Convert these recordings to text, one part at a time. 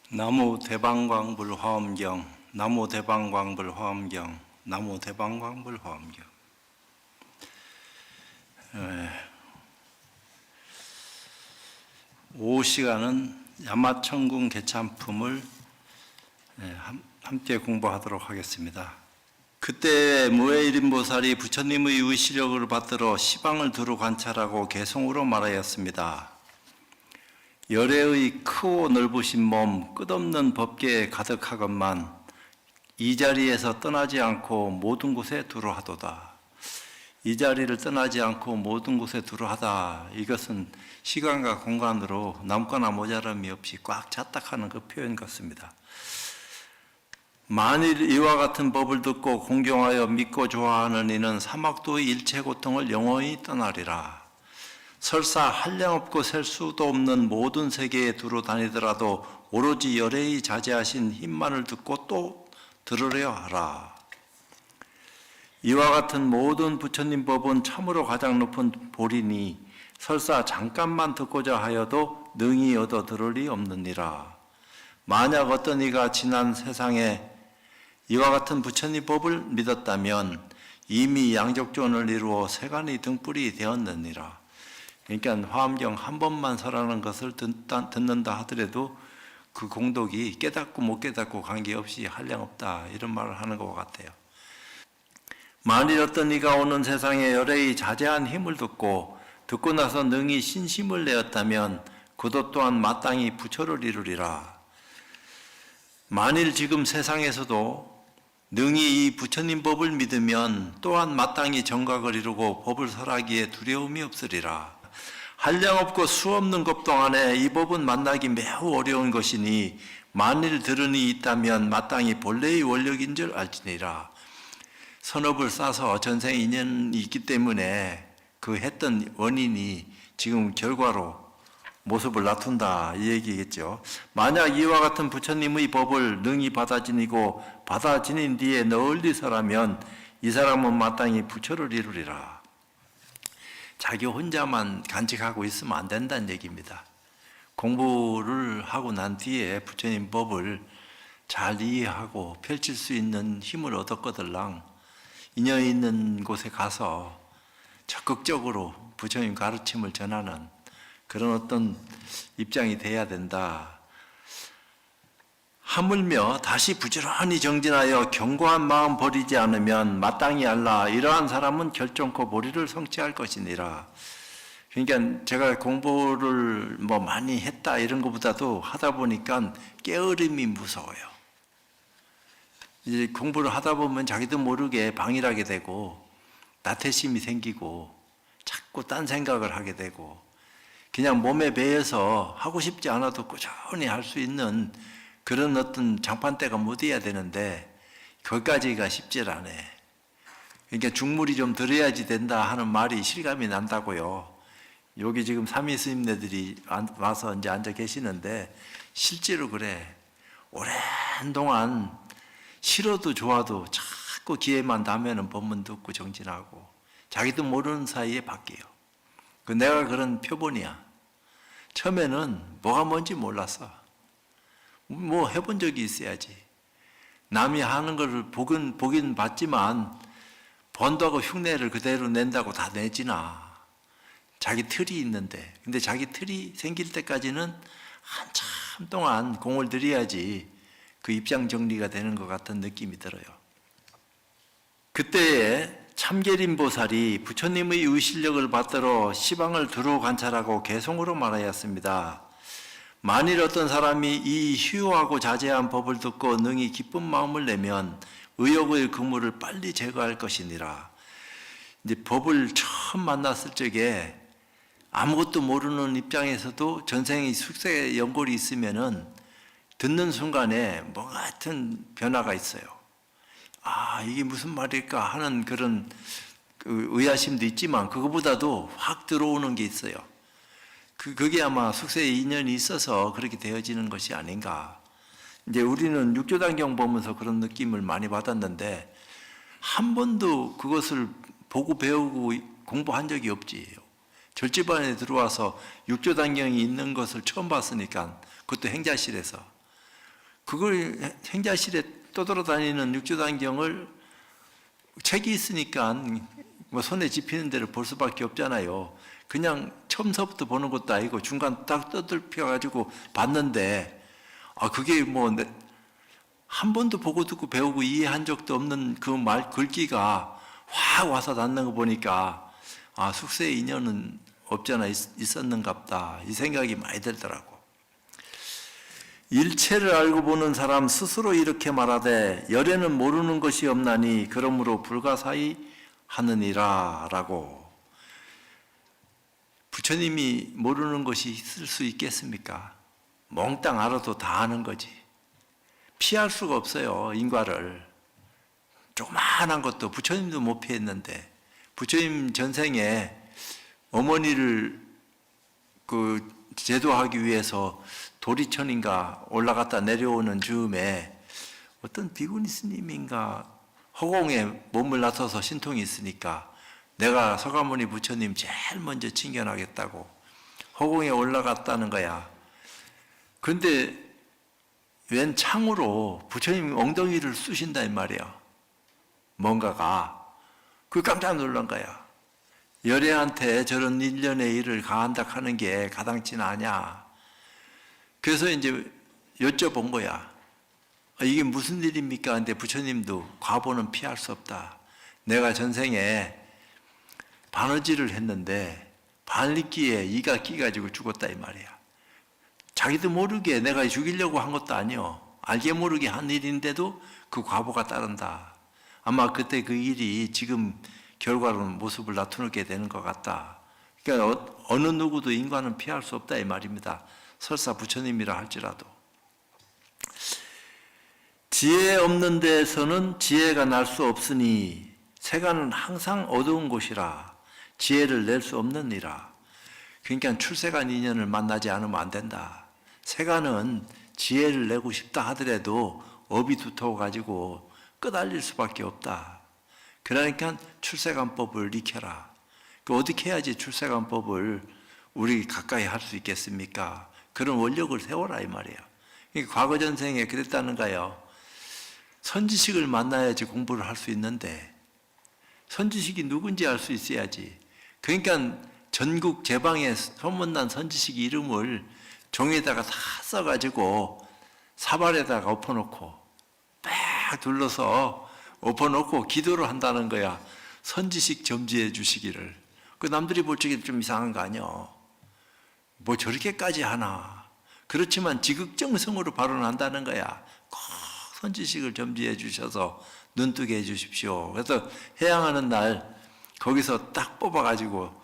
나무 대방광불 화엄경, 나무 대방광불 화엄경, 나무 대방광불 화엄경. 오후 시간은 야마천궁 개참품을 함께 공부하도록 하겠습니다. 그때 무해일인보살이 부처님의 의시력을 받들어 시방을 두루 관찰하고 개송으로 말하였습니다. 열애의 크고 넓으신 몸, 끝없는 법계에 가득하건만 이 자리에서 떠나지 않고 모든 곳에 두루 하도다. 이 자리를 떠나지 않고 모든 곳에 두루 하다. 이것은 시간과 공간으로 남거나 모자람이 없이 꽉 찼다하는 그 표현 같습니다. 만일 이와 같은 법을 듣고 공경하여 믿고 좋아하는 이는 사막도의 일체 고통을 영원히 떠나리라. 설사 한량없고 셀 수도 없는 모든 세계에 두루 다니더라도 오로지 열애의 자제하신 힘만을 듣고 또 들으려 하라. 이와 같은 모든 부처님 법은 참으로 가장 높은 보리니 설사 잠깐만 듣고자 하여도 능히 얻어 들을 리 없느니라. 만약 어떤 이가 지난 세상에 이와 같은 부처님 법을 믿었다면 이미 양적존을 이루어 세간의 등불이 되었느니라. 그러니까 화엄경 한 번만 설하는 것을 듣는다 하더라도 그 공덕이 깨닫고 못 깨닫고 관계없이 한량없다, 이런 말을 하는 것 같아요. 만일 어떤 이가 오는 세상에 열애의 자제한 힘을 듣고 나서 능히 신심을 내었다면 그도 또한 마땅히 부처를 이루리라. 만일 지금 세상에서도 능히 이 부처님 법을 믿으면 또한 마땅히 정각을 이루고 법을 설하기에 두려움이 없으리라. 한량없고 수없는 것 동안에 이 법은 만나기 매우 어려운 것이니 만일 들으니 있다면 마땅히 본래의 원력인 줄 알지니라. 선업을 쌓아서 전생 인연이 있기 때문에 그 했던 원인이 지금 결과로 모습을 나툰다, 이 얘기겠죠. 만약 이와 같은 부처님의 법을 능히 받아지니고 받아지닌 뒤에 널리서라면 이 사람은 마땅히 부처를 이루리라. 자기 혼자만 간직하고 있으면 안 된다는 얘기입니다. 공부를 하고 난 뒤에 부처님 법을 잘 이해하고 펼칠 수 있는 힘을 얻었거들랑 인연 있는 곳에 가서 적극적으로 부처님 가르침을 전하는 그런 어떤 입장이 돼야 된다. 하물며 다시 부지런히 정진하여 견고한 마음 버리지 않으면 마땅히 알라. 이러한 사람은 결정코 보리를 성취할 것이니라. 그러니까 제가 공부를 많이 했다 이런 것보다도 하다 보니까 게으름이 무서워요. 이제 공부를 하다 보면 자기도 모르게 방일하게 되고 나태심이 생기고 자꾸 딴 생각을 하게 되고 그냥 몸에 배어서 하고 싶지 않아도 꾸준히 할 수 있는 그런 어떤 장판대가 못 돼야 되는데 거기까지가 쉽질 않아. 그러니까 중물이 좀 들어야지 된다 하는 말이 실감이 난다고요. 여기 지금 삼위 스님네들이 와서 이제 앉아 계시는데 실제로 그래. 오랜 동안 싫어도 좋아도 자꾸 기회만 나면은 법문 듣고 정진하고 자기도 모르는 사이에 바뀌어요. 내가 그런 표본이야. 처음에는 뭐가 뭔지 몰랐어. 해본 적이 있어야지. 남이 하는 것을 보긴 봤지만 본다고 흉내를 그대로 낸다고 다 내지나. 자기 틀이 있는데. 근데 자기 틀이 생길 때까지는 한참 동안 공을 들여야지 그 입장 정리가 되는 것 같은 느낌이 들어요. 그때에 참계림보살이 부처님의 의실력을 받들어 시방을 두루 관찰하고 개송으로 말하였습니다. 만일 어떤 사람이 이 휴하고 자제한 법을 듣고 능히 기쁜 마음을 내면 의욕의 그물을 빨리 제거할 것이니라. 이제 법을 처음 만났을 적에 아무것도 모르는 입장에서도 전생의 숙세의 연골이 있으면은 듣는 순간에 뭐 같은 변화가 있어요. 아, 이게 무슨 말일까 하는 그런 의아심도 있지만 그거보다도 확 들어오는 게 있어요. 그게 아마 숙세의 인연이 있어서 그렇게 되어지는 것이 아닌가. 이제 우리는 육조단경 보면서 그런 느낌을 많이 받았는데 한 번도 그것을 보고 배우고 공부한 적이 없지. 절집안에 들어와서 육조단경이 있는 것을 처음 봤으니까 그것도 행자실에서 그걸 행자실에 떠돌아다니는 육조단경을 책이 있으니까 뭐 손에 집히는 대로 볼 수밖에 없잖아요. 그냥 처음서부터 보는 것도 아니고 중간 딱 떠들펴가지고 봤는데, 그게 뭐 한 번도 보고 듣고 배우고 이해한 적도 없는 그 말 글귀가 확 와서 닿는 거 보니까 숙세의 인연은 없잖아 있었는갑다 이 생각이 많이 들더라고. 일체를 알고 보는 사람 스스로 이렇게 말하되 열에는 모르는 것이 없나니 그러므로 불가사의 하느니라 라고. 부처님이 모르는 것이 있을 수 있겠습니까? 몽땅 알아도 다 아는 거지. 피할 수가 없어요. 인과를. 조그마한 것도 부처님도 못 피했는데, 부처님 전생에 어머니를 제도하기 위해서 도리천인가 올라갔다 내려오는 즈음에 어떤 비구니 스님인가 허공에 몸을 놔둬서 신통이 있으니까 내가 서가모니 부처님 제일 먼저 칭견하겠다고 허공에 올라갔다는 거야. 그런데 웬 창으로 부처님 엉덩이를 쑤신다 이 말이야. 뭔가가. 그 깜짝 놀란 거야. 열애한테 저런 일련의 일을 가한다 하는 게 가당치는 않냐. 그래서 이제 여쭤본 거야. 이게 무슨 일입니까? 근데 부처님도 과보는 피할 수 없다. 내가 전생에 바느질을 했는데 바느기에 이가 끼가지고 죽었다 이 말이야. 자기도 모르게 내가 죽이려고 한 것도 아니요. 알게 모르게 한 일인데도 그 과보가 따른다. 아마 그때 그 일이 지금 결과로는 모습을 나타내게 되는 것 같다. 그러니까 어느 누구도 인간은 피할 수 없다 이 말입니다. 설사 부처님이라 할지라도. 지혜 없는 데에서는 지혜가 날 수 없으니 세간은 항상 어두운 곳이라 지혜를 낼 수 없느니라. 그러니까 출세간 인연을 만나지 않으면 안 된다. 세간은 지혜를 내고 싶다 하더라도 업이 두터워가지고 끄달릴 수밖에 없다. 그러니까 출세간법을 익혀라. 어떻게 해야지 출세간법을 우리 가까이 할 수 있겠습니까? 그런 원력을 세워라 이 말이에요. 그러니까 과거 전생에 그랬다는 거예요. 선지식을 만나야지 공부를 할 수 있는데 선지식이 누군지 알 수 있어야지. 그러니까 전국 제방에 소문난 선지식 이름을 종이에다가 다 써가지고 사발에다가 엎어놓고 딱 둘러서 엎어놓고 기도를 한다는 거야. 선지식 점지해 주시기를. 그 남들이 볼 적에 좀 이상한 거 아니야. 뭐 저렇게까지 하나. 그렇지만 지극정성으로 발언한다는 거야. 꼭 선지식을 점지해 주셔서 눈뜨게 해 주십시오. 그래서 해양하는 날 거기서 딱 뽑아가지고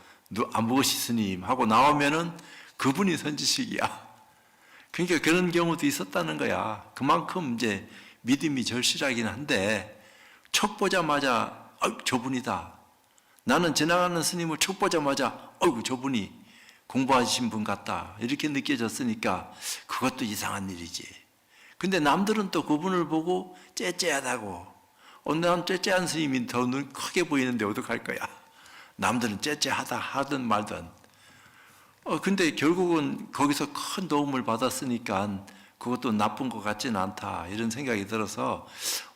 안보시 스님 하고 나오면은 그분이 선지식이야. 그러니까 그런 경우도 있었다는 거야. 그만큼 이제 믿음이 절실하긴 한데 척 보자마자 저분이다. 나는 지나가는 스님을 척 보자마자 저분이 공부하신 분 같다. 이렇게 느껴졌으니까 그것도 이상한 일이지. 근데 남들은 또 그분을 보고 째째하다고. 난 째째한 스님이 더 눈 크게 보이는데 어떡할 거야. 남들은 째째하다 하든 말든. 근데 결국은 거기서 큰 도움을 받았으니까 그것도 나쁜 것 같지는 않다. 이런 생각이 들어서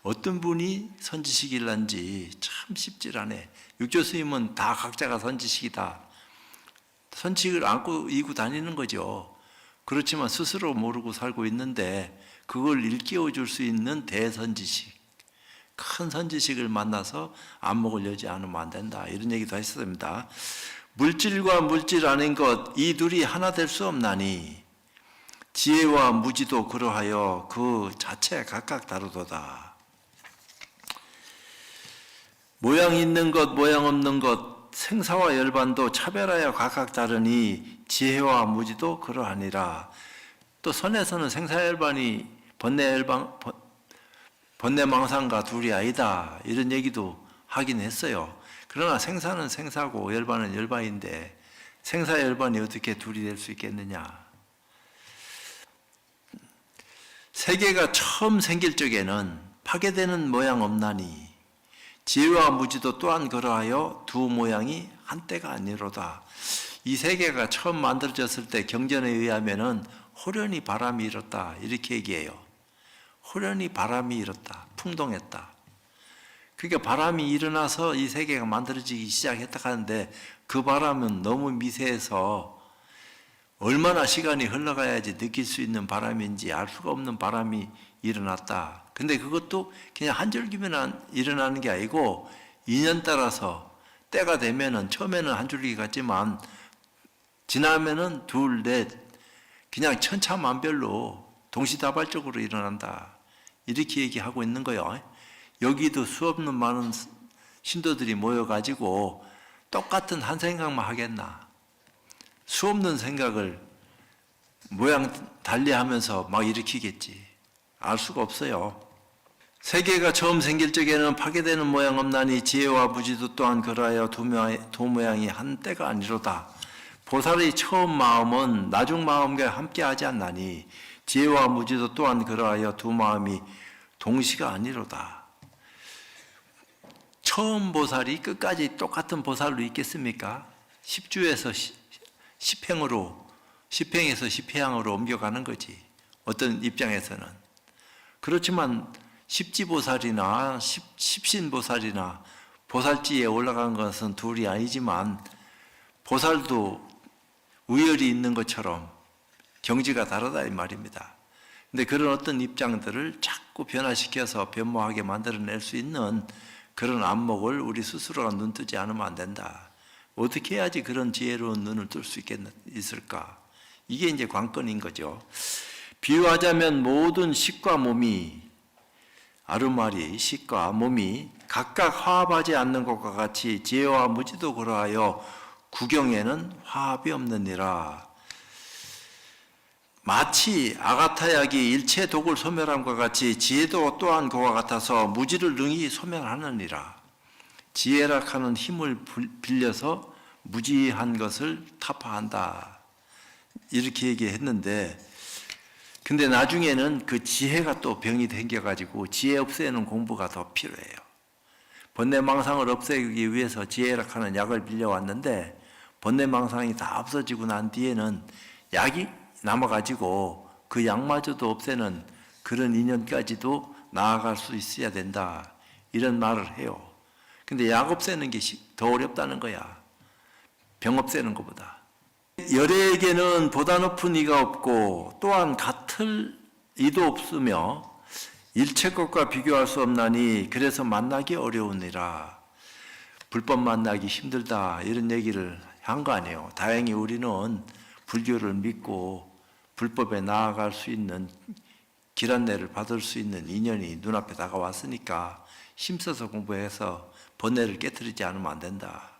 어떤 분이 선지식일란지 참 쉽질 않네. 육조 스님은 다 각자가 선지식이다. 선지식을 안고 이고 다니는 거죠. 그렇지만 스스로 모르고 살고 있는데 그걸 일깨워 줄 수 있는 대선지식. 큰 선지식을 만나서 안목을 열지 않으면 안 된다. 이런 얘기도 했습니다. 물질과 물질 아닌 것 이 둘이 하나 될 수 없나니 지혜와 무지도 그러하여 그 자체 각각 다르도다. 모양 있는 것 모양 없는 것 생사와 열반도 차별하여 각각 다르니 지혜와 무지도 그러하니라. 또 선에서는 생사열반이 번뇌망상과 둘이 아니다. 이런 얘기도 하긴 했어요. 그러나 생사는 생사고 열반은 열반인데 생사 열반이 어떻게 둘이 될 수 있겠느냐. 세계가 처음 생길 적에는 파괴되는 모양 없나니 지혜와 무지도 또한 그러하여 두 모양이 한때가 아니로다. 이 세계가 처음 만들어졌을 때 경전에 의하면은 호련히 바람이 일었다. 이렇게 얘기해요. 호련히 바람이 일었다. 풍동했다. 그러니까 바람이 일어나서 이 세계가 만들어지기 시작했다 하는데 그 바람은 너무 미세해서 얼마나 시간이 흘러가야지 느낄 수 있는 바람인지 알 수가 없는 바람이 일어났다. 근데 그것도 그냥 한 줄기면 일어나는 게 아니고 인연 따라서 때가 되면은 처음에는 한 줄기 같지만 지나면은 둘, 넷 그냥 천차만별로 동시다발적으로 일어난다. 이렇게 얘기하고 있는 거예요. 여기도 수없는 많은 신도들이 모여가지고 똑같은 한 생각만 하겠나. 수없는 생각을 모양 달리 하면서 막 일으키겠지. 알 수가 없어요. 세계가 처음 생길 적에는 파괴되는 모양 없나니 지혜와 무지도 또한 그러하여 두 모양이 한 때가 아니로다. 보살의 처음 마음은 나중 마음과 함께 하지 않나니 지혜와 무지도 또한 그러하여 두 마음이 동시가 아니로다. 처음 보살이 끝까지 똑같은 보살로 있겠습니까? 10주에서 10행에서 10회향으로 옮겨가는 거지. 어떤 입장에서는. 그렇지만 십지보살이나 십신보살이나 보살지에 올라간 것은 둘이 아니지만 보살도 우열이 있는 것처럼 경지가 다르다 이 말입니다. 근데 그런 어떤 입장들을 자꾸 변화시켜서 변모하게 만들어낼 수 있는 그런 안목을 우리 스스로가 눈 뜨지 않으면 안 된다. 어떻게 해야지 그런 지혜로운 눈을 뜰 수 있을까? 이게 이제 관건인 거죠. 비유하자면 모든 식과 몸이 아르마리 식과 몸이 각각 화합하지 않는 것과 같이 지혜와 무지도 그러하여 구경에는 화합이 없느니라. 마치 아가타약이 일체 독을 소멸함과 같이 지혜도 또한 그와 같아서 무지를 능히 소멸하느니라. 지혜라 하는 힘을 빌려서 무지한 것을 타파한다. 이렇게 얘기했는데 근데 나중에는 그 지혜가 또 병이 생겨가지고 지혜 없애는 공부가 더 필요해요. 번뇌망상을 없애기 위해서 지혜라 하는 약을 빌려왔는데 번뇌망상이 다 없어지고 난 뒤에는 약이 남아가지고 그 약마저도 없애는 그런 인연까지도 나아갈 수 있어야 된다. 이런 말을 해요. 근데 약 없애는 게 더 어렵다는 거야. 병 없애는 것보다. 열애에게는 보다 높은 이가 없고 또한 같을 이도 없으며 일체 것과 비교할 수 없나니 그래서 만나기 어려우니라. 불법 만나기 힘들다 이런 얘기를 한 거 아니에요. 다행히 우리는 불교를 믿고 불법에 나아갈 수 있는 길 안내를 받을 수 있는 인연이 눈앞에 다가왔으니까 힘써서 공부해서 번뇌를 깨트리지 않으면 안 된다.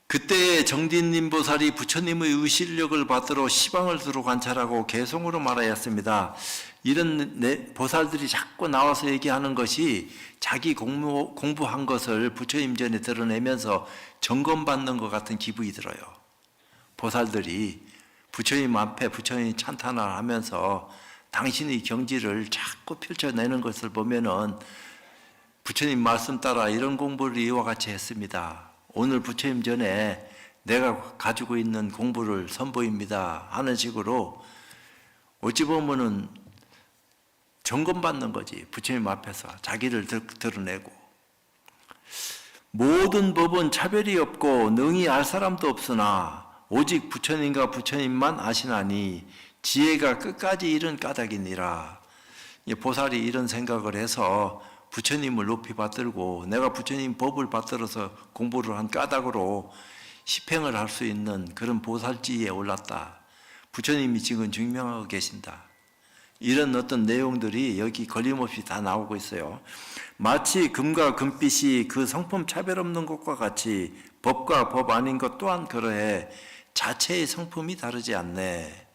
그때 정딘님 보살이 부처님의 의실력을 받들어 시방을 두루 관찰하고 개성으로 말하였습니다. 이런 보살들이 자꾸 나와서 얘기하는 것이 자기 공부한 것을 부처님 전에 드러내면서 점검받는 것 같은 기분이 들어요. 보살들이 부처님 앞에 부처님 찬탄을 하면서 당신의 경지를 자꾸 펼쳐내는 것을 보면은 부처님 말씀 따라 이런 공부를 이와 같이 했습니다. 오늘 부처님 전에 내가 가지고 있는 공부를 선보입니다 하는 식으로 어찌 보면은 점검받는 거지. 부처님 앞에서 자기를 드러내고 모든 법은 차별이 없고 능히 알 사람도 없으나 오직 부처님과 부처님만 아시나니 지혜가 끝까지 이른 까닭이니라. 보살이 이런 생각을 해서 부처님을 높이 받들고 내가 부처님 법을 받들어서 공부를 한 까닭으로 십행을 할 수 있는 그런 보살지에 올랐다. 부처님이 지금 증명하고 계신다. 이런 어떤 내용들이 여기 걸림없이 다 나오고 있어요. 마치 금과 금빛이 그 성품 차별 없는 것과 같이 법과 법 아닌 것 또한 그러해 자체의 성품이 다르지 않네.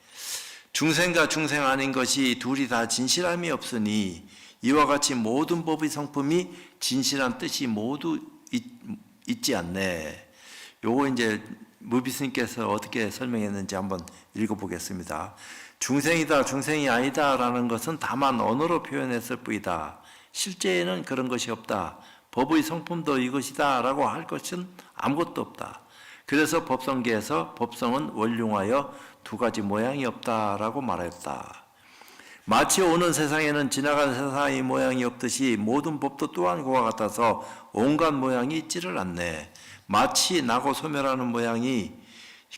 중생과 중생 아닌 것이 둘이 다 진실함이 없으니 이와 같이 모든 법의 성품이 진실한 뜻이 모두 있지 않네. 요거 이제 무비스님께서 어떻게 설명했는지 한번 읽어보겠습니다. 중생이다, 중생이 아니다 라는 것은 다만 언어로 표현했을 뿐이다. 실제에는 그런 것이 없다. 법의 성품도 이것이다 라고 할 것은 아무것도 없다. 그래서 법성계에서 법성은 원흉하여 두 가지 모양이 없다 라고 말했다. 마치 오는 세상에는 지나간 세상의 모양이 없듯이 모든 법도 또한 그와 같아서 온갖 모양이 있지를 않네. 마치 나고 소멸하는 모양이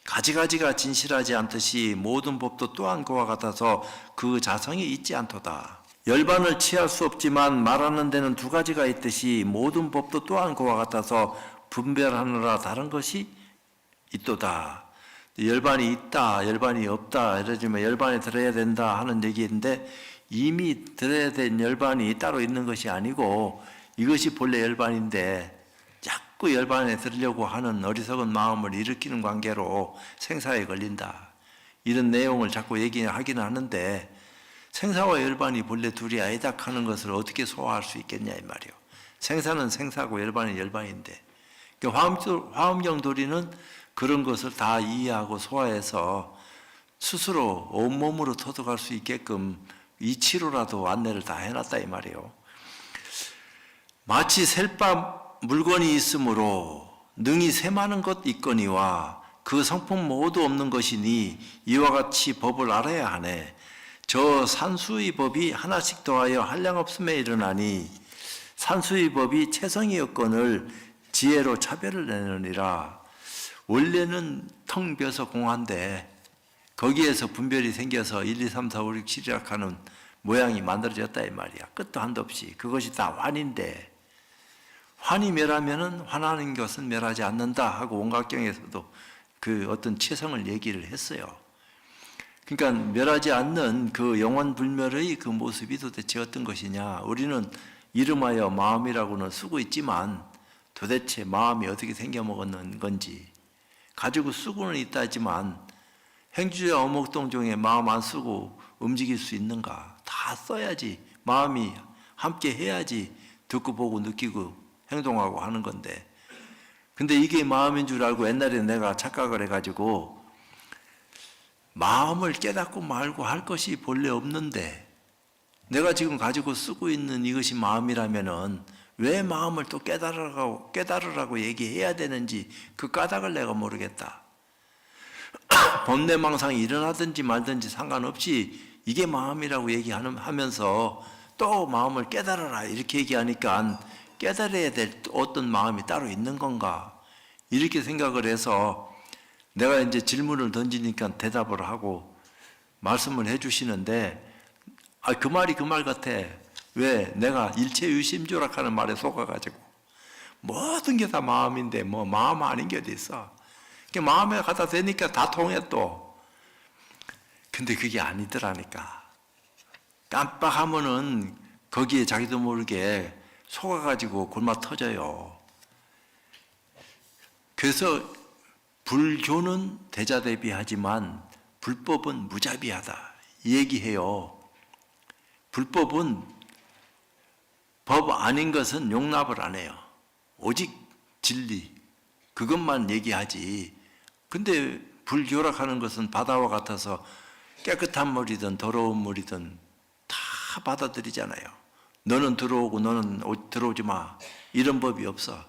가지가지가 진실하지 않듯이 모든 법도 또한 그와 같아서 그 자성이 있지 않도다. 열반을 취할 수 없지만 말하는 데는 두 가지가 있듯이 모든 법도 또한 그와 같아서 분별하느라 다른 것이 있도다. 열반이 있다, 열반이 없다 이러지만 열반에 들어야 된다 하는 얘기인데 이미 들어야 된 열반이 따로 있는 것이 아니고 이것이 본래 열반인데 자꾸 열반에 들으려고 하는 어리석은 마음을 일으키는 관계로 생사에 걸린다. 이런 내용을 자꾸 얘기하기는 하는데 생사와 열반이 본래 둘이 아니다 하는 것을 어떻게 소화할 수 있겠냐 이 말이요. 생사는 생사고 열반은 열반인데 화엄경 도리는 그런 것을 다 이해하고 소화해서 스스로 온몸으로 터득할 수 있게끔 이치로라도 안내를 다 해놨다 이 말이에요. 마치 셀바 물건이 있으므로 능히 셈하는 것 있거니와 그 성품 모두 없는 것이니 이와 같이 법을 알아야 하네. 저 산수의 법이 하나씩 더하여 한량없음에 일어나니 산수의 법이 체성이었거늘 지혜로 차별을 내느니라. 원래는 텅 비어서 공한데 거기에서 분별이 생겨서 1, 2, 3, 4, 5, 6, 7이라 하는 모양이 만들어졌다 이 말이야. 끝도 한도 없이. 그것이 다 환인데 환이 멸하면은 환하는 것은 멸하지 않는다 하고 온각경에서도 그 어떤 체성을 얘기를 했어요. 그러니까 멸하지 않는 그 영원불멸의 그 모습이 도대체 어떤 것이냐. 우리는 이름하여 마음이라고는 쓰고 있지만 도대체 마음이 어떻게 생겨먹었는 건지 가지고 쓰고는 있다지만 행주자 어목동종에 마음 안 쓰고 움직일 수 있는가? 다 써야지. 마음이 함께 해야지 듣고 보고 느끼고 행동하고 하는 건데 근데 이게 마음인 줄 알고 옛날에 내가 착각을 해가지고 마음을 깨닫고 말고 할 것이 본래 없는데 내가 지금 가지고 쓰고 있는 이것이 마음이라면은 왜 마음을 또 깨달으라고 얘기해야 되는지 그 까닭을 내가 모르겠다. 번뇌망상이 일어나든지 말든지 상관없이 이게 마음이라고 얘기하면서 또 마음을 깨달아라 이렇게 얘기하니까 깨달아야 될 어떤 마음이 따로 있는 건가 이렇게 생각을 해서 내가 이제 질문을 던지니까 대답을 하고 말씀을 해주시는데 그 말이 그 말 같아. 왜? 내가 일체유심조락 하는 말에 속아가지고 모든 게 다 마음인데 뭐 마음 아닌 게 어디 있어. 마음에 갖다 대니까 다 통해 또. 근데 그게 아니더라니까. 깜빡하면은 거기에 자기도 모르게 속아가지고 골마 터져요. 그래서 불교는 대자대비하지만 불법은 무자비하다 이 얘기해요. 불법은 법 아닌 것은 용납을 안 해요. 오직 진리 그것만 얘기하지. 근데 불교락하는 것은 바다와 같아서 깨끗한 물이든 더러운 물이든 다 받아들이잖아요. 너는 들어오고 너는 들어오지 마 이런 법이 없어.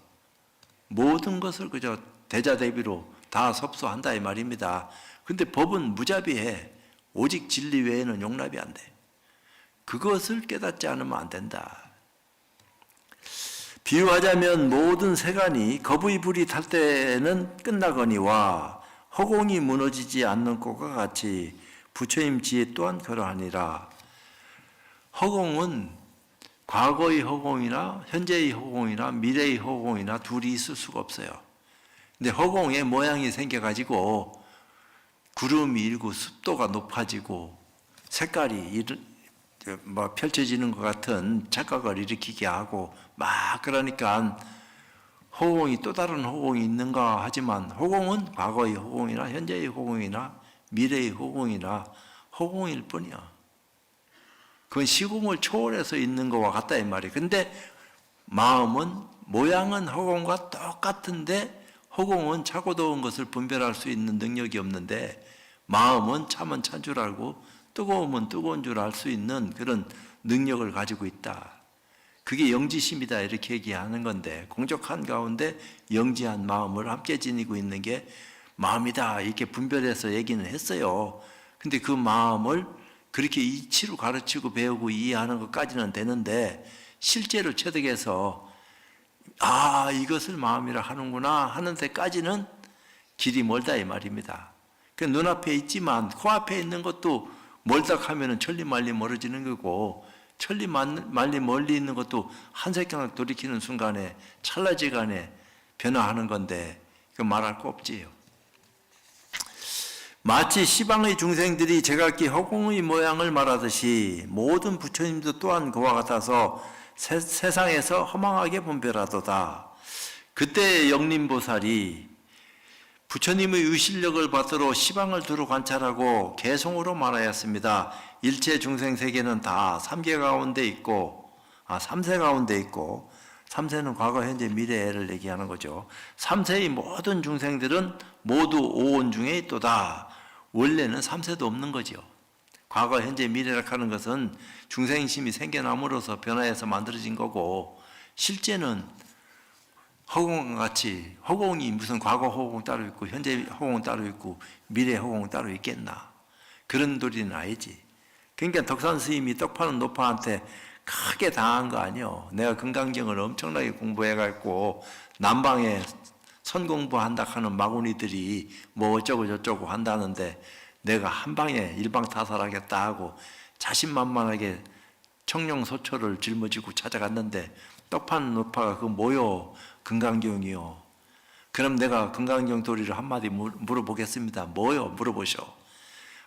모든 것을 그저 대자대비로 다 섭수한다 이 말입니다. 근데 법은 무자비해. 오직 진리 외에는 용납이 안 돼. 그것을 깨닫지 않으면 안 된다. 비유하자면 모든 세간이 거부의 불이 탈 때는 끝나거니와 허공이 무너지지 않는 것과 같이 부처님 지혜 또한 그러하니라. 허공은 과거의 허공이나 현재의 허공이나 미래의 허공이나 둘이 있을 수가 없어요. 근데 허공에 모양이 생겨가지고 구름이 일고 습도가 높아지고 색깔이 펼쳐지는 것 같은 착각을 일으키게 하고 막 그러니까 허공이 또 다른 허공이 있는가 하지만 허공은 과거의 허공이나 현재의 허공이나 미래의 허공이나 허공일 뿐이야. 그건 시공을 초월해서 있는 것과 같다 이 말이에요. 근데 마음은 모양은 허공과 똑같은데 허공은 차고 더운 것을 분별할 수 있는 능력이 없는데 마음은 차면 찬 줄 알고 뜨거우면 뜨거운 줄 알 수 있는 그런 능력을 가지고 있다. 그게 영지심이다 이렇게 얘기하는 건데 공적한 가운데 영지한 마음을 함께 지니고 있는 게 마음이다 이렇게 분별해서 얘기는 했어요. 근데 그 마음을 그렇게 이치로 가르치고 배우고 이해하는 것까지는 되는데 실제로 체득해서 이것을 마음이라 하는구나 하는 데까지는 길이 멀다 이 말입니다. 그 눈앞에 있지만 코앞에 있는 것도 멀다 하면은 천리 만리 멀어지는 거고, 천리 만리 멀리 있는 것도 한색경을 돌이키는 순간에 찰나지간에 변화하는 건데 그 말할 거 없지요. 마치 시방의 중생들이 제각기 허공의 모양을 말하듯이 모든 부처님도 또한 그와 같아서 세상에서 허망하게 분별하도다. 그때 영림보살이 부처님의 의실력을 받들어 시방을 두루 관찰하고 개송으로 말하였습니다. 일체 중생 세계는 다 삼계 가운데 있고, 삼세 가운데 있고, 삼세는 과거, 현재, 미래를 얘기하는 거죠. 삼세의 모든 중생들은 모두 오온 중에 있도다. 원래는 삼세도 없는 거죠. 과거, 현재, 미래라 하는 것은 중생심이 생겨남으로써 변화해서 만들어진 거고, 실제는 허공같이 허공이 무슨 과거 허공 따로 있고 현재 허공 따로 있고 미래 허공 따로 있겠나. 그런 도리는 아니지. 그러니까 덕산 스님이 떡파는 노파한테 크게 당한 거 아니요. 내가 금강경을 엄청나게 공부해갖고 남방에 선 공부한다 하는 마구니들이 뭐 어쩌고 저쩌고 한다는데 내가 한 방에 일방타살하겠다 하고 자신만만하게 청룡소초를 짊어지고 찾아갔는데 떡판 노파가 그 뭐요? 금강경이요. 그럼 내가 금강경 도리를 한마디 물어보겠습니다. 뭐요? 물어보셔.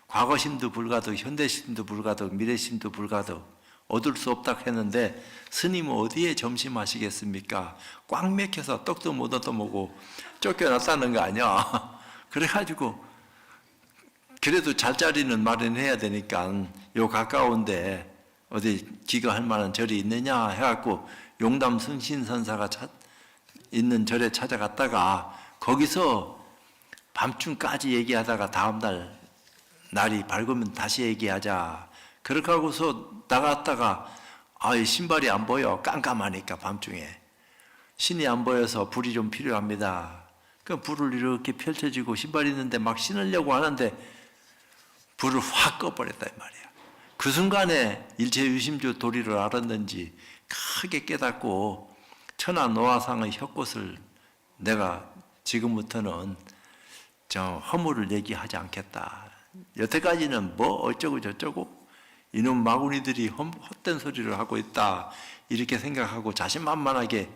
과거심도 불가득, 현대심도 불가득, 미래심도 불가득, 얻을 수 없다 했는데 스님은 어디에 점심하시겠습니까? 꽉 맥혀서 떡도 못 얻어먹고 쫓겨났다는 거 아니야. 그래가지고 그래도 잘자리는 마련해야 되니까 요 가까운데 어디 기거할 만한 절이 있느냐 해갖고 용담 승신선사가 있는 절에 찾아갔다가 거기서 밤중까지 얘기하다가 다음날 날이 밝으면 다시 얘기하자. 그렇게 하고서 나갔다가 신발이 안 보여. 깜깜하니까 밤중에. 신이 안 보여서 불이 좀 필요합니다. 그 불을 이렇게 펼쳐지고 신발이 있는데 막 신으려고 하는데 불을 확 꺼버렸다 이 말이야. 그 순간에 일체유심조 도리를 알았는지 크게 깨닫고 천하 노화상의 혁꽃을 내가 지금부터는 허물을 얘기하지 않겠다. 여태까지는 뭐 어쩌고 저쩌고 이놈 마구니들이 헛된 소리를 하고 있다 이렇게 생각하고 자신만만하게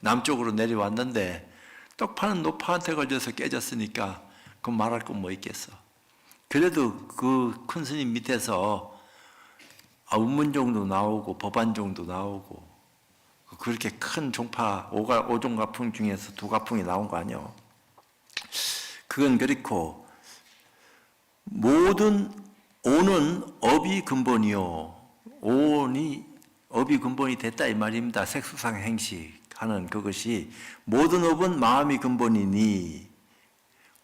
남쪽으로 내려왔는데 떡파는 노파한테 걸려서 깨졌으니까 그 말할 건 뭐 있겠어. 그래도 그 큰 스님 밑에서 운문종도 나오고 법안종도 나오고 그렇게 큰 종파 5종가풍 중에서 2가풍이 나온 거 아니요. 그건 그렇고 모든 오는 업이 근본이요. 오온이 업이 근본이 됐다 이 말입니다. 색수상 행식하는 그것이 모든 업은 마음이 근본이니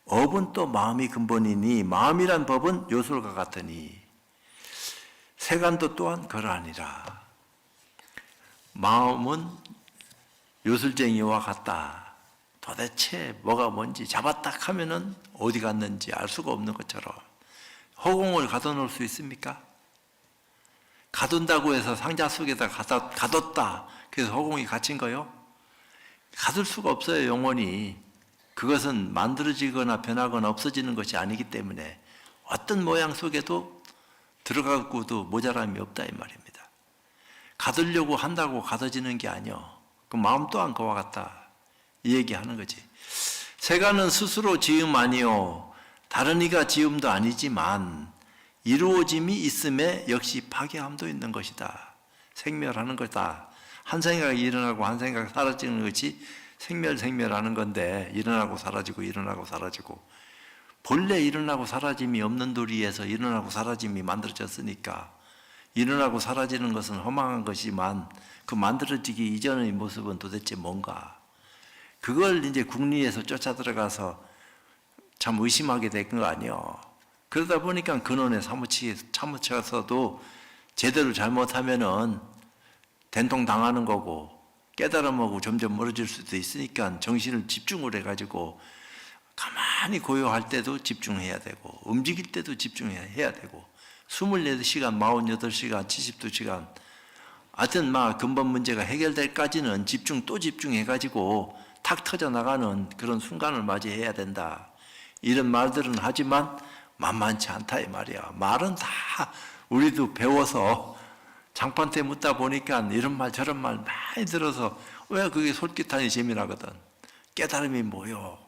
업은 또 마음이 근본이니 마음이란 법은 요술과 같으니 세간도 또한 그러하니라. 마음은 요술쟁이와 같다. 도대체 뭐가 뭔지 잡았다 하면은 어디 갔는지 알 수가 없는 것처럼 허공을 가둬놓을 수 있습니까? 가둔다고 해서 상자 속에다 가뒀다. 그래서 허공이 갇힌 거요? 가둘 수가 없어요, 영원히. 그것은 만들어지거나 변하거나 없어지는 것이 아니기 때문에 어떤 모양 속에도 들어가고도 모자람이 없다 이 말입니다. 가두려고 한다고 가둬지는 게 아니요. 그 마음 또한 그와 같다. 이 얘기하는 거지. 세간은 스스로 지음 아니요. 다른 이가 지음도 아니지만 이루어짐이 있음에 역시 파괴함도 있는 것이다. 생멸하는 것이다. 한 생각이 일어나고 한 생각이 사라지는 것이 생멸하는 건데 일어나고 사라지고 일어나고 사라지고 본래 일어나고 사라짐이 없는 도리에서 일어나고 사라짐이 만들어졌으니까 일어나고 사라지는 것은 허망한 것이지만 그 만들어지기 이전의 모습은 도대체 뭔가 그걸 이제 국리에서 쫓아 들어가서 참 의심하게 된 거 아니요. 그러다 보니까 근원에 사무쳐서도 제대로 잘못하면은 된통 당하는 거고 깨달음하고 점점 멀어질 수도 있으니까 정신을 집중을 해가지고 가만히 고요할 때도 집중해야 되고 움직일 때도 집중해야 되고 28시간, 48시간, 72시간. 하여튼 근본 문제가 해결될까지는 집중 또 집중해가지고 탁 터져나가는 그런 순간을 맞이해야 된다. 이런 말들은 하지만 만만치 않다 이 말이야. 말은 다 우리도 배워서 장판때 묻다 보니까 이런 말 저런 말 많이 들어서 왜 그게 솔깃하니 재미나거든. 깨달음이 뭐요?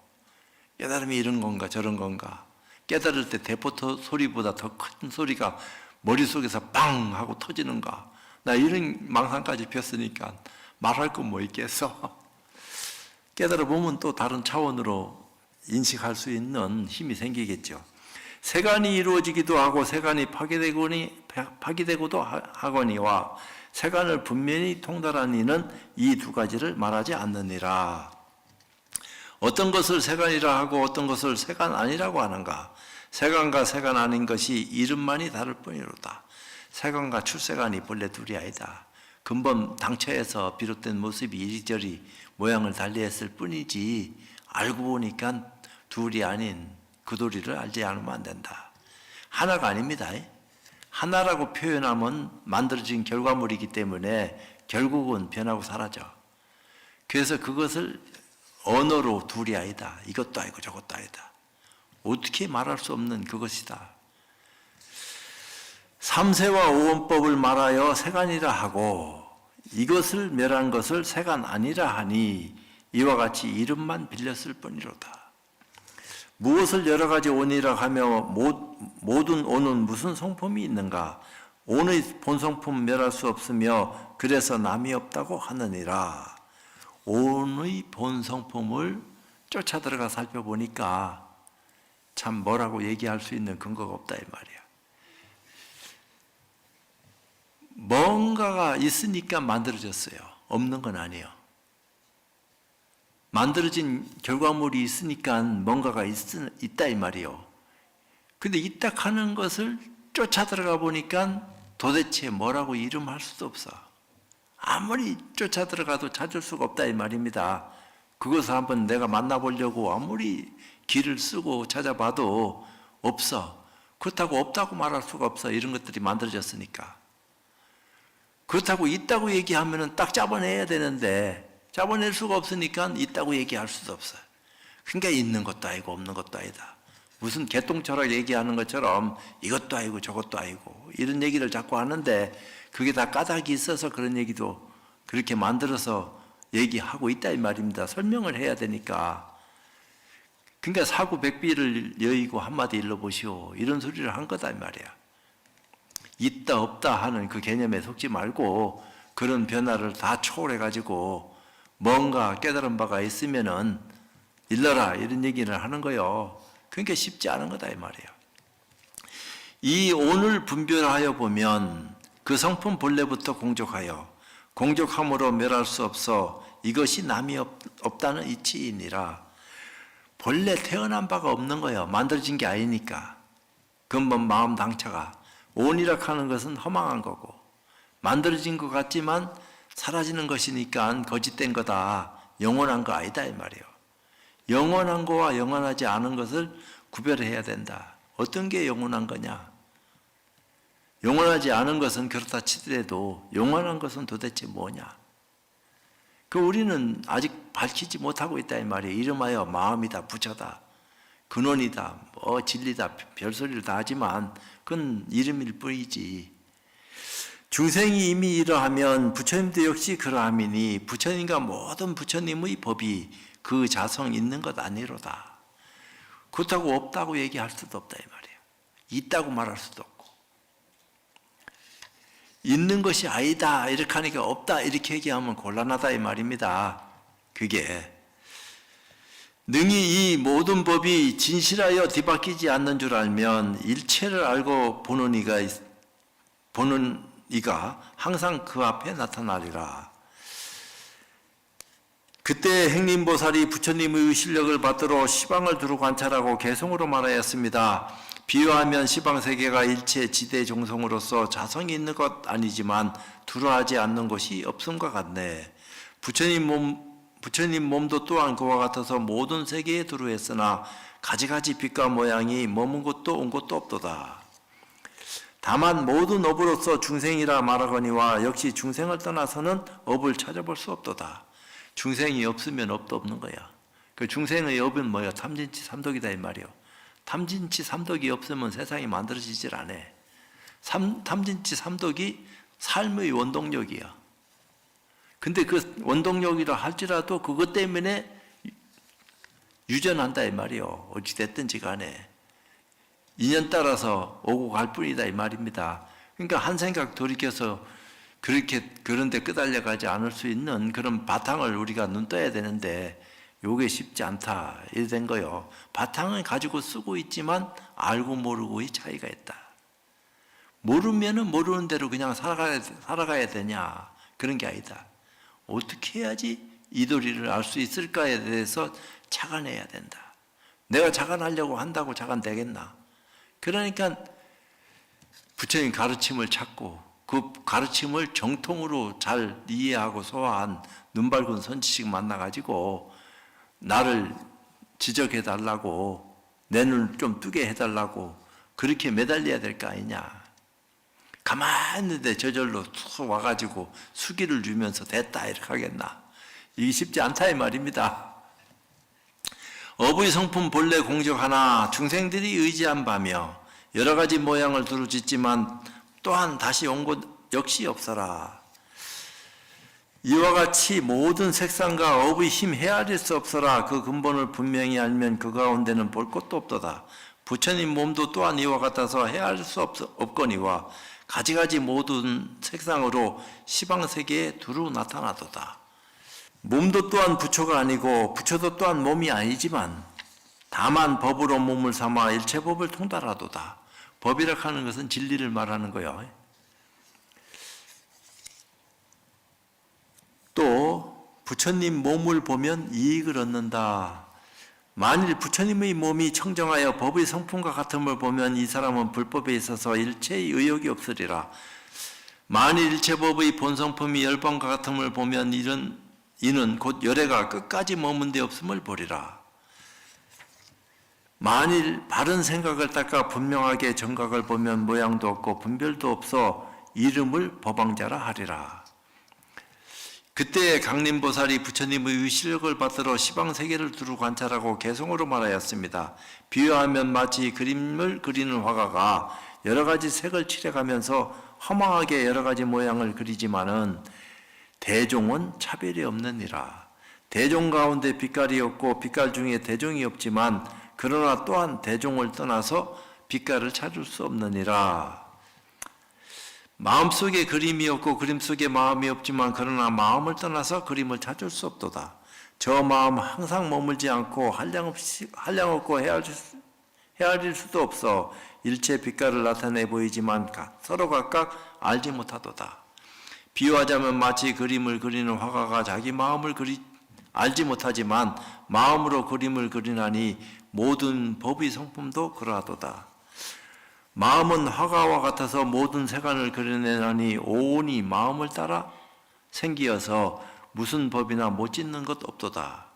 깨달음이 이런 건가 저런 건가. 깨달을 때 대포 소리보다 더 큰 소리가 머릿속에서 빵 하고 터지는가. 나 이런 망상까지 폈으니까 말할 거 뭐 있겠어. 깨달아 보면 또 다른 차원으로 인식할 수 있는 힘이 생기겠죠. 세간이 이루어지기도 하고 세간이 파기되고도 하거니와 세간을 분명히 통달한 이는 이 두 가지를 말하지 않느니라. 어떤 것을 세간이라 하고 어떤 것을 세간 아니라고 하는가. 세간과 세간 아닌 것이 이름만이 다를 뿐이로다. 세간과 출세간이 본래 둘이 아니다. 근본 당처에서 비롯된 모습이 이리저리 모양을 달리했을 뿐이지 알고 보니까 둘이 아닌 그 도리를 알지 않으면 안 된다. 하나가 아닙니다. 하나라고 표현하면 만들어진 결과물이기 때문에 결국은 변하고 사라져. 그래서 그것을 언어로 둘이 아니다. 이것도 아니고 저것도 아니다. 어떻게 말할 수 없는 그것이다. 삼세와 오원법을 말하여 세간이라 하고 이것을 멸한 것을 세간 아니라 하니 이와 같이 이름만 빌렸을 뿐이로다. 무엇을 여러 가지 온이라 하며 모든 온은 무슨 성품이 있는가? 온의 본성품 멸할 수 없으며 그래서 남이 없다고 하느니라. 온의 본성품을 쫓아 들어가 살펴보니까 참 뭐라고 얘기할 수 있는 근거가 없다 이 말이야. 뭔가가 있으니까 만들어졌어요. 없는 건 아니에요. 만들어진 결과물이 있으니까 뭔가가 있다 이 말이에요. 근데 있다 하는 것을 쫓아 들어가 보니까 도대체 뭐라고 이름할 수도 없어. 아무리 쫓아 들어가도 찾을 수가 없다 이 말입니다. 그것을 한번 내가 만나보려고 아무리 길을 쓰고 찾아봐도 없어. 그렇다고 없다고 말할 수가 없어. 이런 것들이 만들어졌으니까. 그렇다고 있다고 얘기하면 딱 잡아내야 되는데 잡아낼 수가 없으니까 있다고 얘기할 수도 없어요. 그러니까 있는 것도 아니고 없는 것도 아니다. 무슨 개똥철학 얘기하는 것처럼 이것도 아니고 저것도 아니고 이런 얘기를 자꾸 하는데 그게 다 까닭이 있어서 그런 얘기도 그렇게 만들어서 얘기하고 있다 이 말입니다. 설명을 해야 되니까. 그러니까 사구백비를 여의고 한마디 일러보시오. 이런 소리를 한 거다 이 말이야. 있다 없다 하는 그 개념에 속지 말고 그런 변화를 다 초월해가지고 뭔가 깨달은 바가 있으면은 일러라 이런 얘기를 하는 거요. 그러니까 쉽지 않은 거다 이 말이에요. 이 온을 분별하여 보면 그 성품 본래부터 공족하여 공족함으로 멸할 수 없어 이것이 남이 없다는 이치이니라. 본래 태어난 바가 없는 거예요. 만들어진 게 아니니까. 근본 마음 당차가 온이라 하는 것은 허망한 거고 만들어진 것 같지만 사라지는 것이니까 거짓된 거다. 영원한 거 아니다 이 말이에요. 영원한 거와 영원하지 않은 것을 구별해야 된다. 어떤 게 영원한 거냐? 영원하지 않은 것은 그렇다 치더라도 영원한 것은 도대체 뭐냐? 우리는 아직 밝히지 못하고 있다 이 말이에요. 이름하여 마음이다, 부처다, 근원이다, 진리다, 별소리를 다 하지만 그건 이름일 뿐이지. 중생이 이미 이러하면 부처님도 역시 그러함이니 부처님과 모든 부처님의 법이 그 자성 있는 것 아니로다. 그렇다고 없다고 얘기할 수도 없다 이 말이에요. 있다고 말할 수도 없고 있는 것이 아니다 이렇게 하니까 없다 이렇게 얘기하면 곤란하다 이 말입니다. 그게 능히 이 모든 법이 진실하여 뒤바뀌지 않는 줄 알면 일체를 알고 보는 이가 항상 그 앞에 나타나리라. 그때 행림보살이 부처님의 실력을 받들어 시방을 두루 관찰하고 개성으로 말하였습니다. 비유하면 시방세계가 일체 지대 종성으로서 자성이 있는 것 아니지만 두루하지 않는 것이 없음과 같네. 부처님 몸도 또한 그와 같아서 모든 세계에 두루했으나 가지가지 빛과 모양이 머문 곳도 온 곳도 없도다. 다만 모든 업으로서 중생이라 말하거니와 역시 중생을 떠나서는 업을 찾아볼 수 없도다. 중생이 없으면 업도 없는 거야. 그 중생의 업은 뭐야? 탐진치 삼독이다 이 말이요. 탐진치 삼독이 없으면 세상이 만들어지질 않아. 탐진치 삼독이 삶의 원동력이야. 근데 그 원동력이라 할지라도 그것 때문에 유전한다 이 말이요. 어찌됐든지 간에 인연 따라서 오고 갈 뿐이다 이 말입니다. 그러니까 한 생각 돌이켜서 그런데 끄달려가지 않을 수 있는 그런 바탕을 우리가 눈떠야 되는데 요게 쉽지 않다 이래 된 거요. 바탕을 가지고 쓰고 있지만 알고 모르고의 차이가 있다. 모르면은 모르는 대로 그냥 살아가야 되냐 그런 게 아니다. 어떻게 해야지 이 도리를 알 수 있을까에 대해서 착안해야 된다. 내가 착안하려고 한다고 착안되겠나? 그러니까 부처님 가르침을 찾고 그 가르침을 정통으로 잘 이해하고 소화한 눈밝은 선지식 만나가지고 나를 지적해달라고 내 눈을 좀 뜨게 해달라고 그렇게 매달려야 될 거 아니냐. 가만히 있는데 저절로 툭 와가지고 수기를 주면서 됐다 이렇게 하겠나. 이게 쉽지 않다 이 말입니다. 업의 성품 본래 공적하나 중생들이 의지한 바며 여러 가지 모양을 두루 짓지만 또한 다시 온 곳 역시 없어라. 이와 같이 모든 색상과 업의 힘 헤아릴 수 없어라. 그 근본을 분명히 알면 그 가운데는 볼 것도 없도다. 부처님 몸도 또한 이와 같아서 헤아릴 수 없거니와 가지가지 모든 색상으로 시방세계에 두루 나타나도다. 몸도 또한 부처가 아니고 부처도 또한 몸이 아니지만 다만 법으로 몸을 삼아 일체법을 통달하도다. 법이라 하는 것은 진리를 말하는 거예요. 또 부처님 몸을 보면 이익을 얻는다. 만일 부처님의 몸이 청정하여 법의 성품과 같음을 보면 이 사람은 불법에 있어서 일체의 의욕이 없으리라. 만일 일체법의 본성품이 열반과 같음을 보면 이는 곧 열애가 끝까지 머문 데 없음을 보리라. 만일 바른 생각을 닦아 분명하게 정각을 보면 모양도 없고 분별도 없어 이름을 법왕자라 하리라. 그때 강림보살이 부처님의 의실력을 받들어 시방세계를 두루 관찰하고 개성으로 말하였습니다. 비유하면 마치 그림을 그리는 화가가 여러 가지 색을 칠해가면서 허망하게 여러 가지 모양을 그리지만은 대종은 차별이 없느니라. 대종 가운데 빛깔이 없고 빛깔 중에 대종이 없지만 그러나 또한 대종을 떠나서 빛깔을 찾을 수 없느니라. 마음속에 그림이 없고 그림 속에 마음이 없지만 그러나 마음을 떠나서 그림을 찾을 수 없도다. 저 마음 항상 머물지 않고 한량없고 헤아릴 수도 없어 일체 빛깔을 나타내 보이지만 서로 각각 알지 못하도다. 비유하자면 마치 그림을 그리는 화가가 자기 마음을 알지 못하지만 마음으로 그림을 그리나니 모든 법의 성품도 그러하도다. 마음은 화가와 같아서 모든 세간을 그려내나니 온이 마음을 따라 생기어서 무슨 법이나 못 짓는 것 없도다.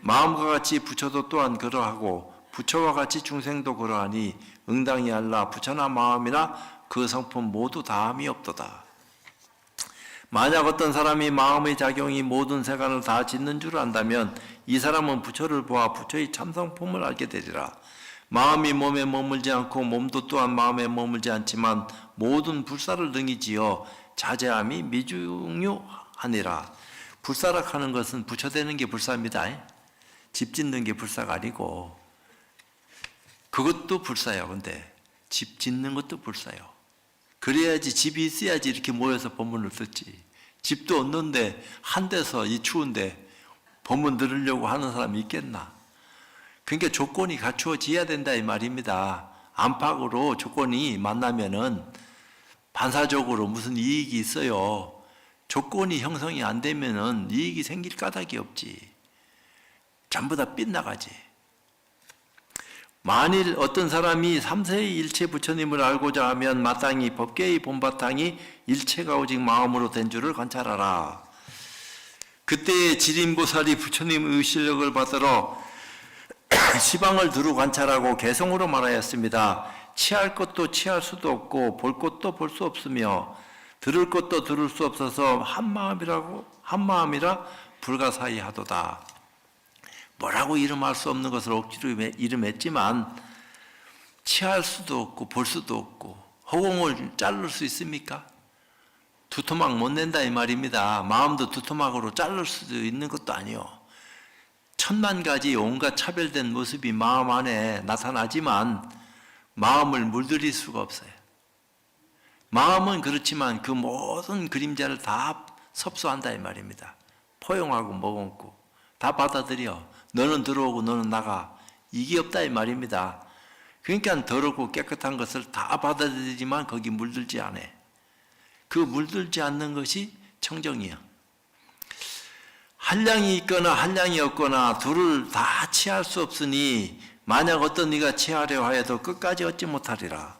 마음과 같이 부처도 또한 그러하고 부처와 같이 중생도 그러하니 응당히 알라. 부처나 마음이나 그 성품 모두 다함이 없도다. 만약 어떤 사람이 마음의 작용이 모든 세간을 다 짓는 줄 안다면 이 사람은 부처를 보아 부처의 참성품을 알게 되리라. 마음이 몸에 머물지 않고 몸도 또한 마음에 머물지 않지만 모든 불사를 능히 지어 자제함이 미중유하니라. 불사락하는 것은 부처되는 게 불사입니다. 집 짓는 게 불사가 아니고 그것도 불사예요. 근데 집 짓는 것도 불사예요. 그래야지 집이 있어야지 이렇게 모여서 법문을 듣지. 집도 없는데 한 데서 이 추운데 법문 들으려고 하는 사람이 있겠나? 그러니까 조건이 갖추어져야 된다 이 말입니다. 안팎으로 조건이 만나면은 반사적으로 무슨 이익이 있어요. 조건이 형성이 안 되면은 이익이 생길 까닭이 없지. 전부 다 빗나가지. 만일 어떤 사람이 삼세의 일체 부처님을 알고자 하면 마땅히 법계의 본바탕이 일체가 오직 마음으로 된 줄을 관찰하라. 그때에 지림보살이 부처님의 의실력을 받들어 시방을 두루 관찰하고 개성으로 말하였습니다. 취할 것도 취할 수도 없고 볼 것도 볼 수 없으며 들을 것도 들을 수 없어서 한 마음이라 불가사의하도다. 뭐라고 이름할 수 없는 것을 억지로 이름했지만 취할 수도 없고 볼 수도 없고 허공을 자를 수 있습니까? 두토막 못 낸다 이 말입니다. 마음도 두토막으로 자를 수도 있는 것도 아니요. 천만 가지 온갖 차별된 모습이 마음 안에 나타나지만 마음을 물들일 수가 없어요. 마음은 그렇지만 그 모든 그림자를 다 섭수한다 이 말입니다. 포용하고 머금고 다 받아들여. 너는 들어오고 너는 나가. 이게 없다 이 말입니다. 그러니까 더럽고 깨끗한 것을 다 받아들이지만 거기 물들지 않아. 그 물들지 않는 것이 청정이야. 한량이 있거나 한량이 없거나 둘을 다 취할 수 없으니 만약 어떤 네가 취하려 하여도 끝까지 얻지 못하리라.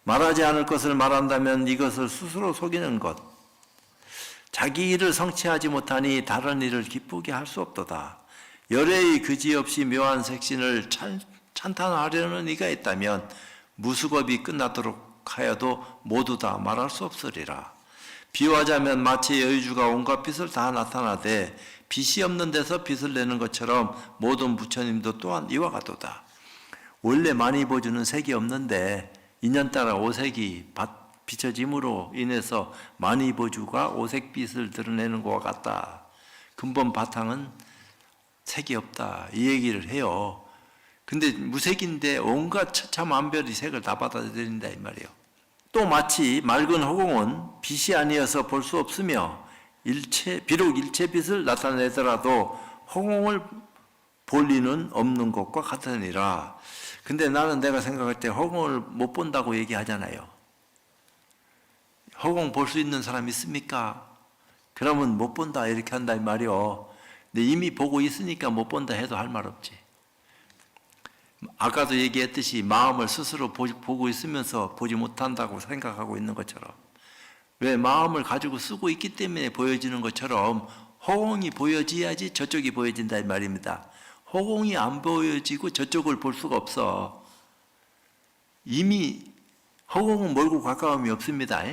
말하지 않을 것을 말한다면 이것을 스스로 속이는 것. 자기 일을 성취하지 못하니 다른 일을 기쁘게 할 수 없도다. 열애의 그지없이 묘한 색신을 찬탄하려는 이가 있다면 무수겁이 끝나도록 하여도 모두 다 말할 수 없으리라. 비유하자면 마치 여의주가 온갖 빛을 다 나타나되 빛이 없는 데서 빛을 내는 것처럼 모든 부처님도 또한 이와 같도다. 원래 많이 보여주는 색이 없는데 인연따라 오색이 비춰짐으로 인해서 만이보주가 오색빛을 드러내는 것과 같다. 근본 바탕은 색이 없다. 이 얘기를 해요. 근데 무색인데 온갖 천차만별의 색을 다 받아들인다 이 말이에요. 또 마치 맑은 허공은 빛이 아니어서 볼 수 없으며 비록 일체빛을 나타내더라도 허공을 볼 리는 없는 것과 같으니라. 근데 나는 내가 생각할 때 허공을 못 본다고 얘기하잖아요. 허공 볼 수 있는 사람 있습니까? 그러면 못 본다 이렇게 한다 이 말이요. 근데 이미 보고 있으니까 못 본다 해도 할 말 없지. 아까도 얘기했듯이 마음을 스스로 보고 있으면서 보지 못한다고 생각하고 있는 것처럼, 왜 마음을 가지고 쓰고 있기 때문에 보여지는 것처럼 허공이 보여져야지 저쪽이 보여진다 이 말입니다. 허공이 안 보여지고 저쪽을 볼 수가 없어. 이미 허공은 멀고 가까움이 없습니다.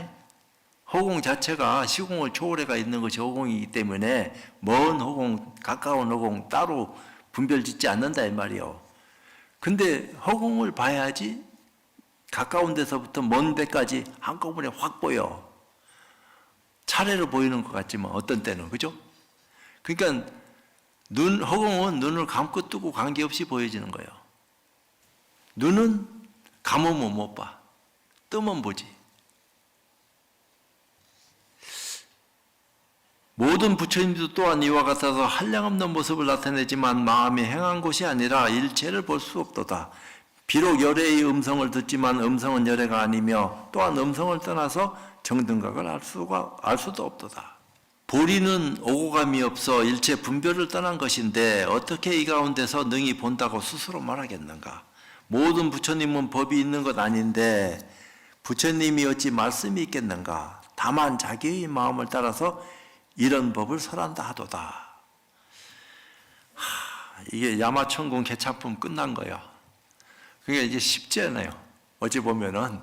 허공 자체가 시공을 초월해가 있는 것이 허공이기 때문에 먼 허공, 가까운 허공 따로 분별짓지 않는다 이 말이요. 근데 허공을 봐야지 가까운 데서부터 먼 데까지 한꺼번에 확 보여. 차례로 보이는 것 같지만 어떤 때는, 그죠? 그러니까 허공은 눈을 감고 뜨고 관계없이 보여지는 거예요. 눈은 감으면 못 봐. 뜨면 보지. 모든 부처님도 또한 이와 같아서 한량없는 모습을 나타내지만 마음이 행한 것이 아니라 일체를 볼 수 없도다. 비록 열애의 음성을 듣지만 음성은 열애가 아니며 또한 음성을 떠나서 정등각을 알 수도 없도다. 보리는 오고감이 없어 일체 분별을 떠난 것인데 어떻게 이 가운데서 능히 본다고 스스로 말하겠는가? 모든 부처님은 법이 있는 것 아닌데 부처님이 어찌 말씀이 있겠는가? 다만 자기의 마음을 따라서 이런 법을 설한다 하도다. 이게 야마천공 개차품 끝난 거야. 그게 이제 쉽지 않아요. 어찌 보면은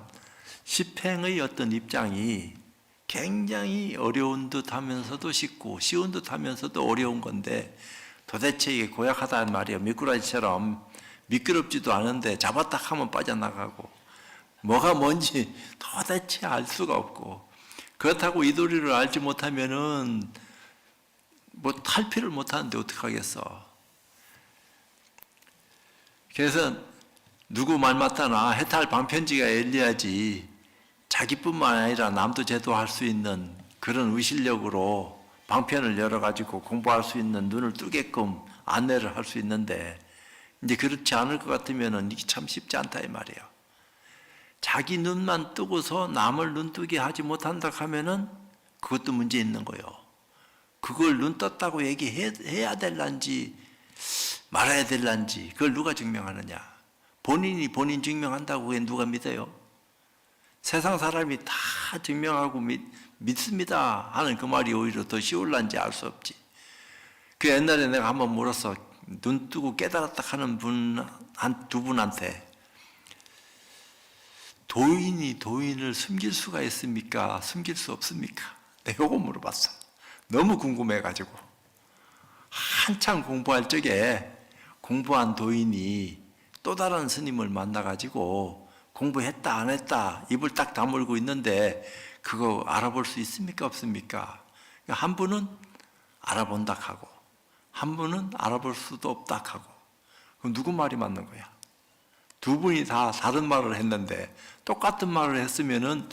십행의 어떤 입장이 굉장히 어려운 듯 하면서도 쉽고 쉬운 듯 하면서도 어려운 건데 도대체 이게 고약하다는 말이에요. 미꾸라지처럼 미끄럽지도 않은데 잡았다 하면 빠져나가고 뭐가 뭔지 도대체 알 수가 없고, 그렇다고 이 도리를 알지 못하면은 뭐 탈피를 못하는데 어떡하겠어. 그래서 누구 말 맞다나 해탈 방편지가 열려야지 자기뿐만 아니라 남도 제도할 수 있는 그런 의실력으로 방편을 열어가지고 공부할 수 있는 눈을 뜨게끔 안내를 할 수 있는데, 이제 그렇지 않을 것 같으면은 이게 참 쉽지 않다 이 말이에요. 자기 눈만 뜨고서 남을 눈 뜨게 하지 못한다 하면은 그것도 문제 있는 거예요. 그걸 눈 떴다고 얘기해야 될란지 말아야 될란지 그걸 누가 증명하느냐? 본인이 본인 증명한다고 그게 누가 믿어요? 세상 사람이 다 증명하고 믿습니다 하는 그 말이 오히려 더 쉬울란지 알 수 없지. 그 옛날에 내가 한번 물었어. 눈 뜨고 깨달았다 하는 분, 두 분한테 도인이 도인을 숨길 수가 있습니까? 숨길 수 없습니까? 내가 요거 물어봤어. 너무 궁금해가지고. 한창 공부할 적에 공부한 도인이 또 다른 스님을 만나가지고 공부했다 안 했다 입을 딱 다물고 있는데 그거 알아볼 수 있습니까? 없습니까? 한 분은 알아본다 하고 한 분은 알아볼 수도 없다 하고 그럼 누구 말이 맞는 거야? 두 분이 다 다른 말을 했는데 똑같은 말을 했으면은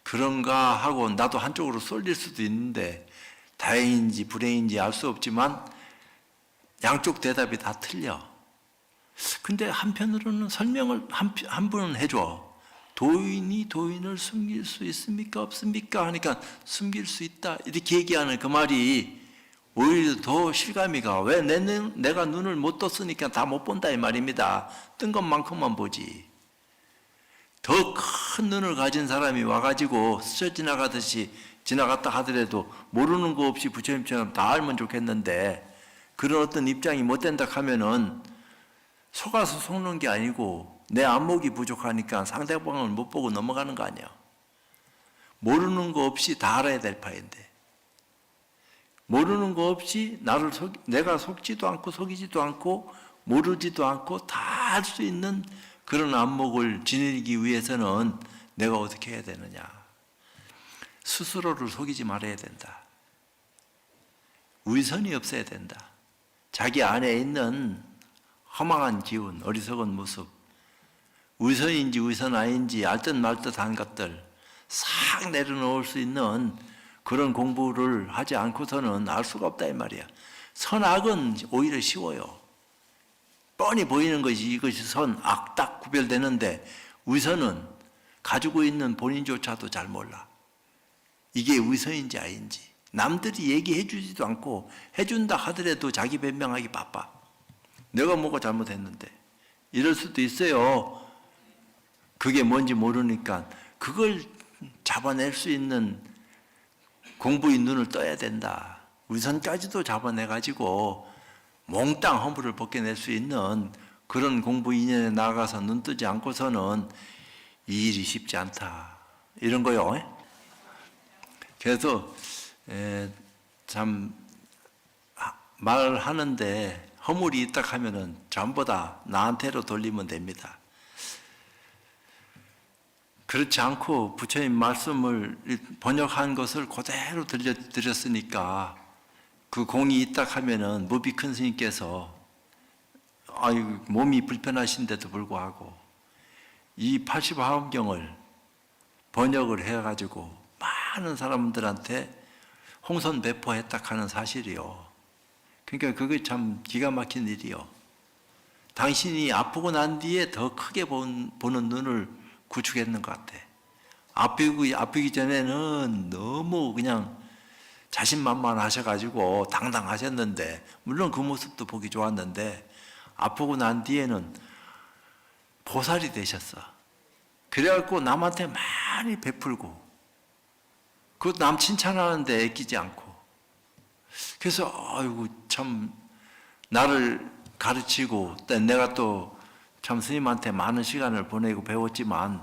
그런가 하고 나도 한쪽으로 쏠릴 수도 있는데 다행인지 불행인지 알 수 없지만 양쪽 대답이 다 틀려. 근데 한편으로는 설명을 한 분은 해줘. 도인이 도인을 숨길 수 있습니까? 없습니까? 하니까 숨길 수 있다. 이렇게 얘기하는 그 말이 오히려 더 실감이 가. 왜? 내가 눈을 못 떴으니까 다 못 본다 이 말입니다. 뜬 것만큼만 보지. 더 큰 눈을 가진 사람이 와가지고 스쳐 지나가듯이 지나갔다 하더라도 모르는 거 없이 부처님처럼 다 알면 좋겠는데 그런 어떤 입장이 못 된다 하면은 속아서 속는 게 아니고 내 안목이 부족하니까 상대방을 못 보고 넘어가는 거 아니야. 모르는 거 없이 다 알아야 될 파인데 모르는 거 없이 내가 속지도 않고 속이지도 않고 모르지도 않고 다 할 수 있는 그런 안목을 지니기 위해서는 내가 어떻게 해야 되느냐. 스스로를 속이지 말아야 된다. 위선이 없어야 된다. 자기 안에 있는 허망한 기운, 어리석은 모습, 위선인지 위선 아닌지 알듯 말듯한 것들 싹 내려놓을 수 있는 그런 공부를 하지 않고서는 알 수가 없다 이 말이야. 선악은 오히려 쉬워요. 뻔히 보이는 것이 이것이 선, 악 딱 구별되는데 위선은 가지고 있는 본인조차도 잘 몰라. 이게 위선인지 아닌지. 남들이 얘기해 주지도 않고 해준다 하더라도 자기 변명하기 바빠. 내가 뭐가 잘못했는데. 이럴 수도 있어요. 그게 뭔지 모르니까 그걸 잡아낼 수 있는 공부의 눈을 떠야 된다. 위선까지도 잡아내가지고 몽땅 허물을 벗겨낼 수 있는 그런 공부 인연에 나가서 눈 뜨지 않고서는 이 일이 쉽지 않다. 이런 거요. 그래서 참 말하는데 허물이 있다 하면은 전부 다 나한테로 돌리면 됩니다. 그렇지 않고 부처님 말씀을 번역한 것을 그대로 들려드렸으니까 그 공이 있다 하면은 무비 큰 스님께서 몸이 불편하신데도 불구하고 이 80화엄경을 번역을 해가지고 많은 사람들한테 홍선 배포했다 하는 사실이요. 그러니까 그게 참 기가 막힌 일이요. 당신이 아프고 난 뒤에 더 크게 보는 눈을 구축했는 것 같아. 아프기 전에는 너무 그냥 자신만만하셔가지고 당당하셨는데 물론 그 모습도 보기 좋았는데 아프고 난 뒤에는 보살이 되셨어. 그래갖고 남한테 많이 베풀고 그 남 칭찬하는데 애끼지 않고 그래서 아이고 참 나를 가르치고 내가 또 참 스님한테 많은 시간을 보내고 배웠지만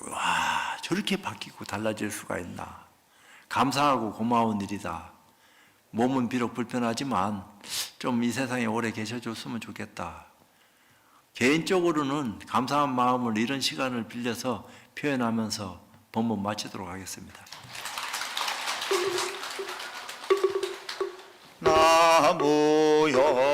와 저렇게 바뀌고 달라질 수가 있나. 감사하고 고마운 일이다. 몸은 비록 불편하지만 좀 이 세상에 오래 계셔줬으면 좋겠다. 개인적으로는 감사한 마음을 이런 시간을 빌려서 표현하면서 본문 마치도록 하겠습니다. 나무요